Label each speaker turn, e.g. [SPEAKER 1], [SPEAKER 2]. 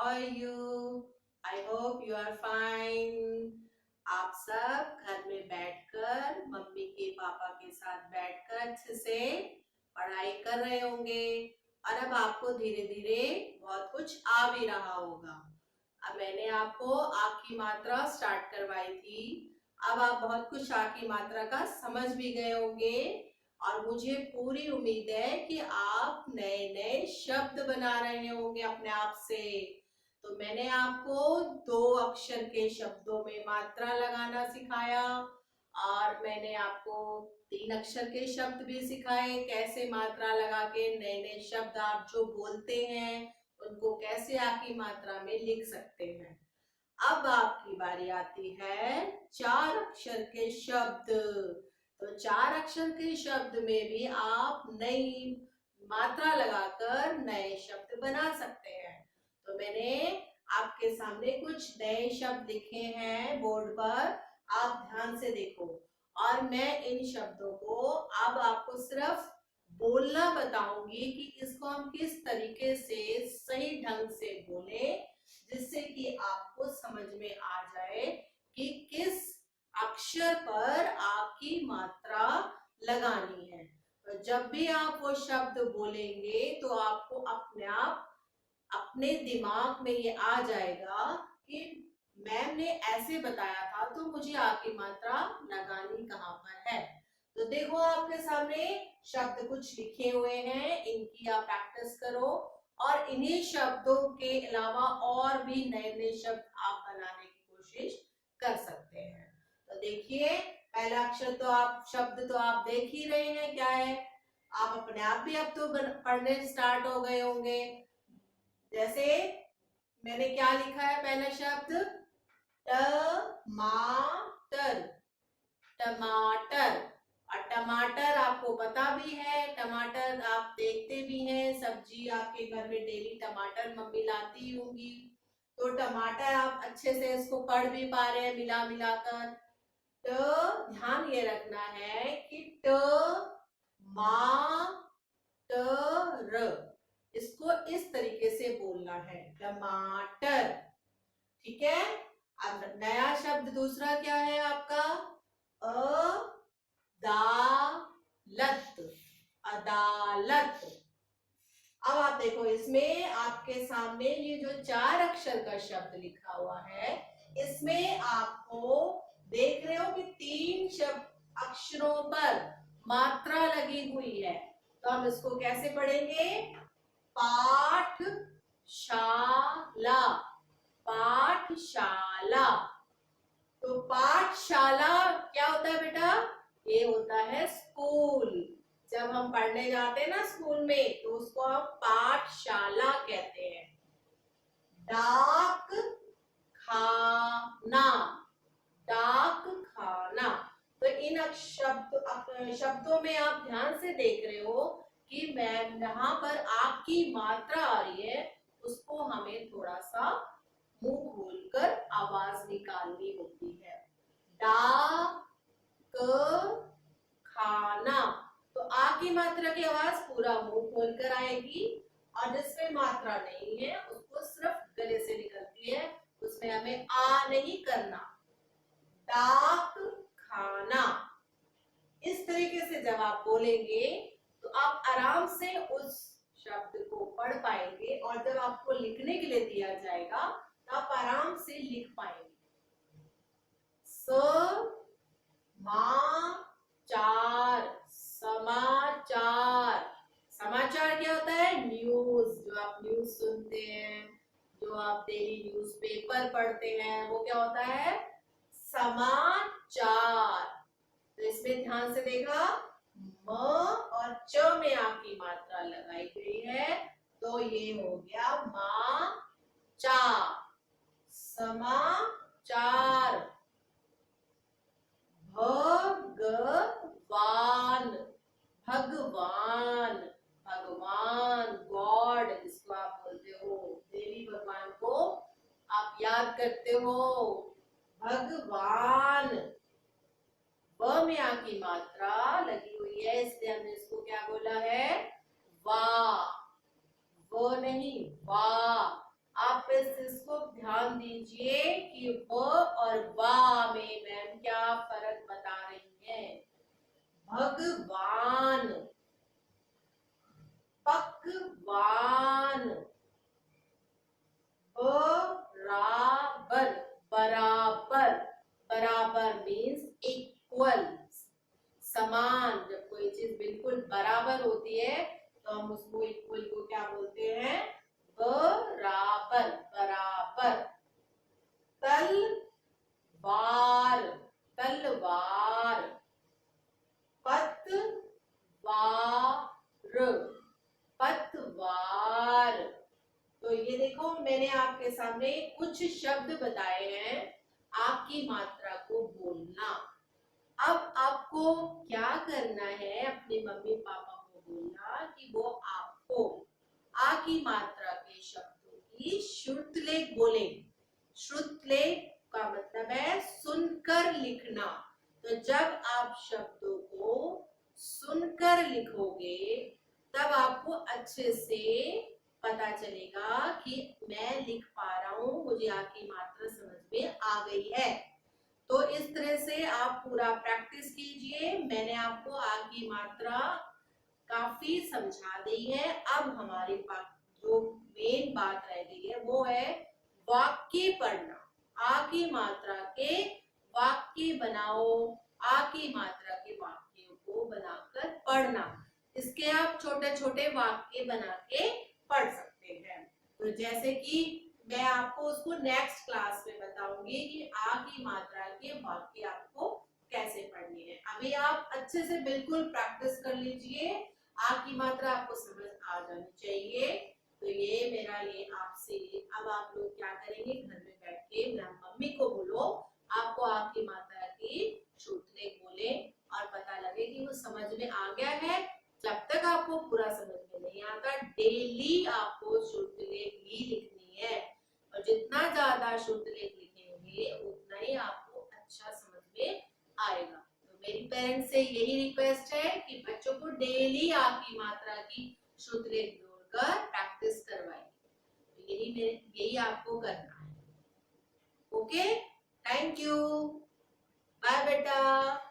[SPEAKER 1] are you? I hope you are fine. आप सब घर में बैठकर मम्मी के पापा के साथ बैठकर अच्छे से पढ़ाई कर रहे होंगे और अब आपको धीरे धीरे बहुत कुछ आ भी रहा होगा। अब मैंने आपको आ की मात्रा स्टार्ट करवाई थी। अब आप बहुत कुछ आ की मात्रा का समझ भी गए होंगे और मुझे पूरी उम्मीद है कि आप नए नए शब्द बना रहे होंगे अपने आप से। तो मैंने आपको 2 अक्षर के शब्दों में मात्रा लगाना सिखाया और मैंने आपको 3 अक्षर के शब्द भी सिखाए, कैसे मात्रा लगा के नए नए शब्द आप जो बोलते हैं उनको कैसे आपकी मात्रा में लिख सकते हैं। अब आपकी बारी आती है 4 अक्षर के शब्द। तो 4 अक्षर के शब्द में भी आप नई मात्रा लगाकर नए शब्द बना सकते हैं। तो मैंने आपके सामने कुछ नए शब्द लिखे हैं बोर्ड पर, आप ध्यान से देखो और मैं इन शब्दों को अब आपको सिर्फ बोलना बताऊंगी कि इसको हम किस तरीके से सही ढंग से बोले, जिससे कि आपको समझ में आ जाए कि किस अक्षर पर आपकी मात्रा लगानी है। तो जब भी आप वो शब्द बोलेंगे तो आपको अपने आप अपने दिमाग में ये आ जाएगा कि मैम ने ऐसे बताया था तो मुझे आपकी मात्रा लगानी कहाँ पर है। तो देखो आपके सामने शब्द कुछ लिखे हुए हैं, इनकी आप प्रैक्टिस करो और इन्हीं शब्दों के अलावा और भी नए नए शब्द आप बनाने की कोशिश कर सकते हैं। तो देखिए पहला अक्षर तो आप शब्द तो आप देख ही रहे हैं क्या है। आप अपने आप भी अब तो पढ़ने स्टार्ट हो गए होंगे। जैसे मैंने क्या लिखा है, पहला शब्द टमाटर, टमाटर। और टमाटर आपको पता भी है, टमाटर आप देखते भी हैं, सब्जी आपके घर में डेली टमाटर मम्मी लाती होंगी। तो टमाटर आप अच्छे से इसको पढ़ भी पा रहे हैं मिला मिलाकर। तो ध्यान ये रखना है कि ट मा टर, इसको इस तरीके से बोलना है, टमाटर। ठीक है। अब नया शब्द दूसरा क्या है आपका, अदालत, अदालत। अब आप देखो इसमें आपके सामने ये जो 4 अक्षर का शब्द लिखा हुआ है, इसमें आपको देख रहे हो कि 3 शब्द अक्षरों पर मात्रा लगी हुई है। तो हम इसको कैसे पढ़ेंगे, पाठशाला, पाठशाला। तो पाठशाला क्या होता है बेटा, ये होता है स्कूल। जब हम पढ़ने जाते हैं ना स्कूल में तो उसको हम पाठशाला कहते हैं। डाक खाना, डाक खाना। तो इन शब्दों में आप ध्यान से देख रहे हो कि मैं यहाँ पर आपकी मात्रा आ रही है, उसको हमें थोड़ा सा मुंह खोलकर आवाज निकालनी होती है। डाक खाना। तो आ की मात्रा की आवाज पूरा मुंह खोलकर आएगी और जिसमें मात्रा नहीं है उसको सिर्फ गले से निकलती है, उसमें हमें आ नहीं करना। डाक खाना, इस तरीके से जब आप बोलेंगे तो आप आराम से उस शब्द को पढ़ पाएंगे और जब आपको लिखने के लिए दिया जाएगा तो आप आराम से लिख पाएंगे। समाचार, समाचार। समाचार क्या होता है, न्यूज। जो आप न्यूज सुनते हैं, जो आप डेली न्यूज़पेपर पढ़ते हैं, वो क्या होता है, समाचार। तो इसमें ध्यान से देखा, म और च में आपकी मात्रा लगाई गई है तो ये हो गया मा चा, समाचार। भगवान, भगवान, भगवान, गॉड जिसको आप बोलते हो, देवी भगवान को आप याद करते हो, भगवान। व में आ की मात्रा लगी हुई है इसलिए हमने इसको क्या बोला है, वा, वो नहीं वा। आप इस ध्यान दीजिए कि व और वा में मैम क्या फर्क बता रही है। भगवान, पकवान, बराबर, बराबर, बराबर मीन्स इक्वल, समान। जब कोई चीज बिल्कुल बराबर होती है तो हम उसको इक्वल को क्या बोलते हैं? बराबर, बराबर। तलवार, तलवार, पतवार, पतवार। तो ये देखो मैंने आपके सामने कुछ शब्द बताए हैं आपकी मात्रा को बोलना। अब आपको क्या करना है? अपने मम्मी पापा को बोलना कि वो आपको आ की मात्रा के शब्दों की श्रुतलेख बोले। श्रुतलेख का मतलब है सुनकर लिखना। तो जब आप शब्दों को सुनकर लिखोगे तब आपको अच्छे से पता चलेगा कि मैं लिख पा रहा हूँ, मुझे आपकी मात्रा समझ में आ गई है। तो इस तरह से आप पूरा प्रैक्टिस कीजिए। मैंने आपको आ की मात्रा काफी समझा दी है। अब हमारे पास जो मेन बात रह गई है वो है वाक्य पढ़ना। आ की मात्रा के वाक्य बनाओ, आ की मात्रा के वाक्यों को बनाकर पढ़ना। इसके आप छोटे छोटे वाक्य बना के पढ़ सकते हैं। तो जैसे कि मैं आपको उसको नेक्स्ट क्लास में बताऊंगी कि आ की मात्रा के वाक्य आपको कैसे पढ़ने हैं। अभी आप अच्छे से बिल्कुल प्रैक्टिस कर लीजिए। आ की मात्रा आपको समझ आ जानी चाहिए। तो ये मेरा ये आपसे, अब आप लोग क्या करेंगे? घर में बैठ के मम्मी को बोलो आपको आ की मात्रा की श्रुतलेख बोले और पता लगे कि वो समझ में आ गया है। जब तक आपको पूरा समझ में नहीं आता, डेली आपको श्रुतलेख ही लिखनी है। और जितना ज्यादा श्रुतलेख लिखेंगे उतना ही आपको अच्छा समझ में आएगा। तो मेरी पेरेंट्स से यही रिक्वेस्ट है कि बच्चों को डेली आपकी मात्रा की श्रुतलेख जोड़कर प्रैक्टिस करवाइए। तो यही आपको करना है। ओके, थैंक यू, बाय बेटा।